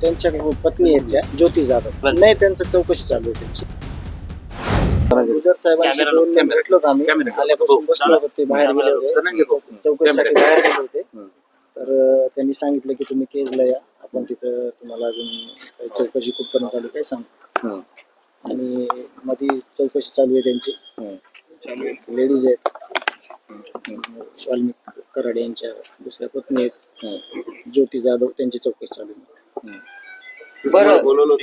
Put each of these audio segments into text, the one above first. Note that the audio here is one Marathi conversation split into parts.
त्यांच्या पत्नी आहेत त्या ज्योती जाधव. नाही, त्यांचं चौकशी चालू आहे त्यांची. गुजर साहेबांशी भेटलो आम्ही. आल्यापासून बसलो होतो, ते बाहेर गेले होते चौकशीसाठी बाहेर गेले होते. तर त्यांनी सांगितलं की तुम्ही केजला या, आपण तिथं तुम्हाला अजून काही चौकशी कुठपर्यंत आली काय सांग. आणि मध्ये चौकशी चालू आहे त्यांची. लेडीज आहेत, वाल्मिक कराड यांच्या दुसऱ्या पत्नी आहेत ज्योती जाधव, त्यांची चौकशी चालू आहे. बरं,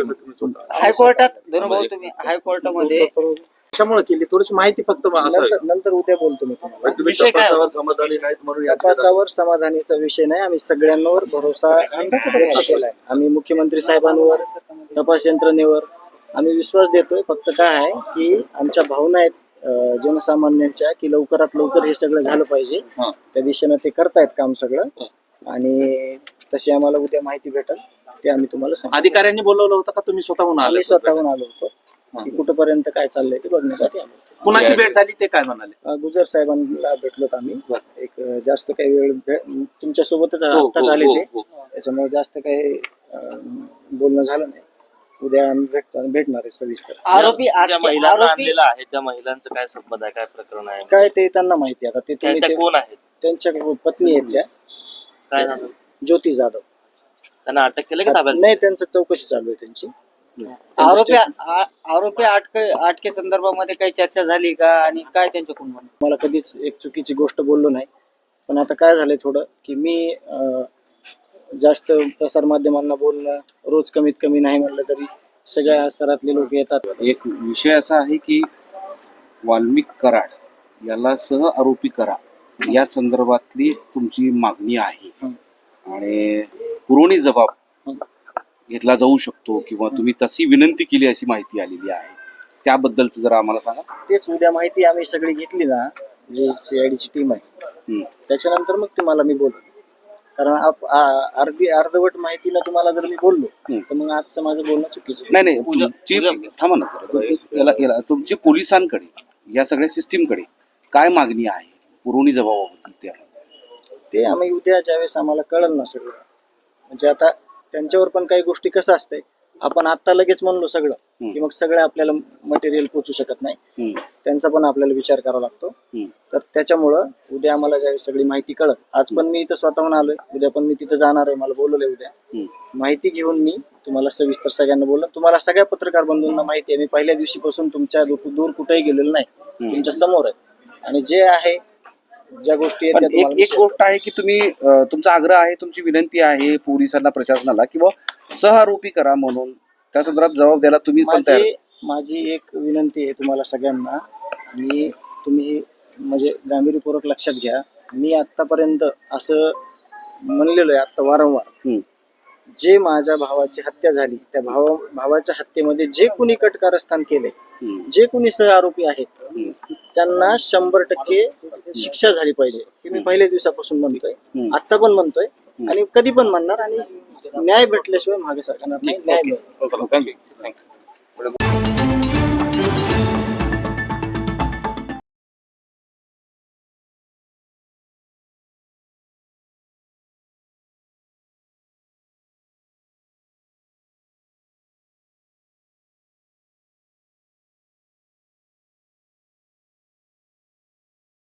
हायकोर्टात धनुभाऊ तुम्ही हायकोर्टामध्ये कशामुळे केली थोडीशी माहिती फक्त नंतर उद्या बोलतो मी तुम्हाला. विषय काय समाधानी नाहीत म्हणून तपासावर समाधानीचा विषय नाही. आम्ही सगळ्यांवर भरोसा व्यक्त केलाय. आम्ही मुख्यमंत्री साहेबांवर, तपास यंत्रणेवर आम्ही विश्वास देतोय. फक्त काय आहे की आमच्या भावना आहेत जनसामान्यांच्या की लवकरात लवकर हे सगळं झालं पाहिजे. त्या दिशेनं ते करतायत काम सगळं, आणि तशी आम्हाला उद्या माहिती भेटेल ते आम्ही तुम्हाला सांगू. अधिकाऱ्यांनी बोलवलं होतं का तुम्ही स्वतःहून आले? आम्ही स्वतःहून आलो होतो की कुठपर्यंत काय चाललंय ते बघण्यासाठी आलो. कुणाची भेट झाली ते काय म्हणाले? गुजर साहेबांना भेटलोत आम्ही. एक जास्त काही वेळ तुमच्या सोबतच आत्ताच आले ते, त्याच्यामुळे जास्त काही बोलणं झालं नाही. उद्या आम्ही भेटणार आहे सविस्तर. आरोपी महिलांना आणलेला आहे, त्या महिलांचं काय संबंध आहे, काय प्रकरण आहे, काय ते त्यांना माहिती. आता ते काय त्या कोण आहेत, त्यांच्या पत्नी आहेत त्या काय नाव? ज्योती जाधव. त्यांना अटक केलं का ताब्यात? नाही, त्यांचं चौकशी चालू आहे त्यांची. आरोपी अटके संदर्भामध्ये काही चर्चा झाली का, आणि काय त्यांच्याकडून म्हणणं? मला कधीच एक चुकीची गोष्ट बोललो नाही, पण आता काय झालंय थोडं की मी जास्त प्रसार माध्यमांना बोलणं रोज कमीत कमी नाही म्हणलं तरी सगळ्या स्तरातले लोक येतात. एक विषय असा आहे की वाल्मिक कराड याला सह आरोपी करा या संदर्भातली तुमची मागणी आहे, आणि पुरवणी जबाब घेतला जाऊ शकतो किंवा तुम्ही तशी विनंती केली अशी माहिती आलेली आहे. त्याबद्दलच जरा आम्हाला सांगा. तेच उद्या माहिती आम्ही सगळी घेतली ना, जी CIDची टीम आहे, त्याच्यानंतर मग तुम्हाला मी बोलतो. कारण अर्धवट माहितीला तुम्हाला जर मी बोललो तर मग आजचं माझं बोलणं चुकीचं. नाही, तुमची थांबा ना, तुमची पोलिसांकडे या सगळ्या सिस्टीमकडे काय मागणी आहे पुरवणी जबाबाबद्दल? ते आम्ही उद्या ज्यावेळेस आम्हाला कळलं ना सगळं, म्हणजे आता त्यांच्यावर पण काही गोष्टी कसं असतंय, आपण आता लगेच म्हणलो सगळं की मग सगळं आपल्याला मटेरियल पोचू शकत नाही. त्यांचा पण आपल्याला विचार करावा लागतो. तर त्याच्यामुळं उद्या आम्हाला ज्यावेळेस सगळी माहिती कळत, आज पण मी इथं स्वतःहून आलोय, उद्या पण मी तिथं जाणार आहे, मला बोलवलंय उद्या. माहिती घेऊन मी तुम्हाला सविस्तर सगळ्यांना बोललो. तुम्हाला सगळ्या पत्रकार बंधूंना माहिती आहे, मी पहिल्या दिवशीपासून तुमच्या दूर कुठेही गेलेलो नाही, तुमच्या समोर आहे. आणि जे आहे ज्या गोष्टी आहेत एक गोष्ट आहे की तुम्ही तुमचा आग्रह आहे, तुमची विनंती आहे पोलिसांना, प्रशासनाला किंवा सहआरोपी करा म्हणून, त्या संदर्भात जबाब द्यायला तुम्ही पण तयार. माझी एक विनंती आहे तुम्हाला सगळ्यांना, आणि तुम्ही म्हणजे गांभीर्यपूर्वक लक्षात घ्या. मी आतापर्यंत असं म्हणलेलो आहे आता वारंवार, जे माझ्या भावाची हत्या झाली त्या भावाच्या हत्येमध्ये जे कुणी कटकारस्थान केले, जे कुणी सहआरोपी आहेत त्यांना 100% शिक्षा झाली पाहिजे. हे मी पहिल्या दिवसापासून म्हणतोय, आता पण म्हणतोय, आणि कधी पण म्हणणार. आणि न्याय भेटल्याशिवाय मागे सरकार नाही. न्याय मिळेल.